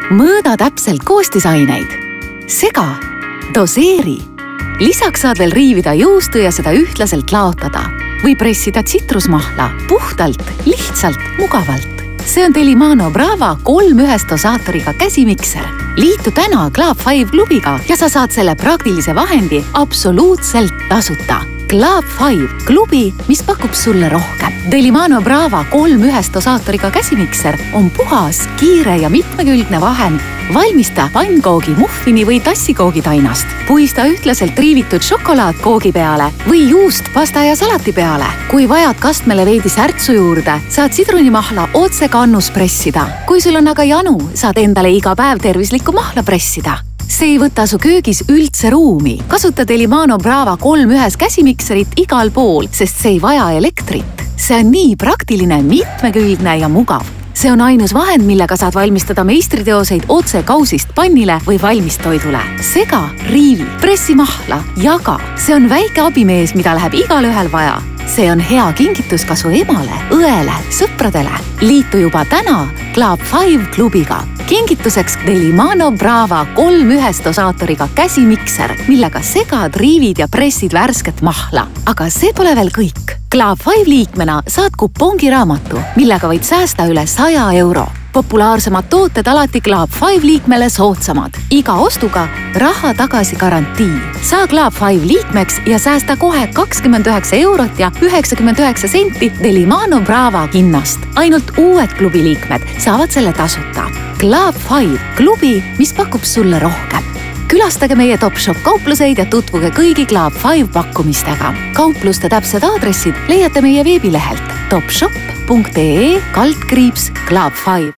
Mõõda täpselt koostisaineid. Sega, doseeri. Lisaks saad veel riivida juustu ja seda ühtlaselt laotada. Või pressida tsitrusmahla puhtalt, lihtsalt, mugavalt. See on Delimano Brava 3 dosaatoriga käsimikser. Liitu täna Club 5 klubiga ja sa saad selle praktilise vahendi absoluutselt tasuta. Club 5 klubi, mis pakub sulle rohkem. Delimano Brava 3 dosaatoriga käsimikser on puhas, kiire ja mitmekülgne vahend. Valmista pannkoogi, muffini või tassikoogi tainast. Puista ühtlaselt riivitud šokolaad koogi peale või juust pasta ja salati peale. Kui vajad kastmele veidi särtsu juurde, saad sidrunimahla otse kannus pressida. Kui sul on aga janu, saad endale iga päev tervislikku mahla pressida. See ei võta su köögis üldse ruumi. Kasuta Delimano Brava 3 käsimikserit igal pool, sest see ei vaja elektrit. See on nii praktiline, mitmekülgne ja mugav. See on ainus vahend, millega saad valmistada meistriteoseid otse kausist pannile või valmistoidule. Sega, riivi, pressi mahla, jaga. See on väike abimees, mida läheb igalühel vaja. See on hea kingitus ka su emale, õele, sõpradele. Liitu juba täna Club 5 klubiga. Kingituseks Delimano Brava 3 dosaatoriga käsimikser, millega segad, riivid ja pressid värsket mahla. Aga see pole veel kõik. Club 5 liikmena saad kupongiraamatu, millega võid säästa üle 100 euro. Populaarsemad tooted alati Club 5 liikmele soodsamad. Iga ostuga raha tagasi garantii. Saa Club 5 liikmeks ja säästa kohe 29 eurot ja 99 senti Delimano Brava hinnast. Ainult uued klubi liikmed saavad selle tasuta. Club 5 klubi, mis pakub sulle rohkem. Külastage meie Topshop kaupluseid ja tutvuge kõigi Club 5 pakkumistega. Kaupluste täpsed aadressid leiate meie veebilehelt topshop.ee/Club 5.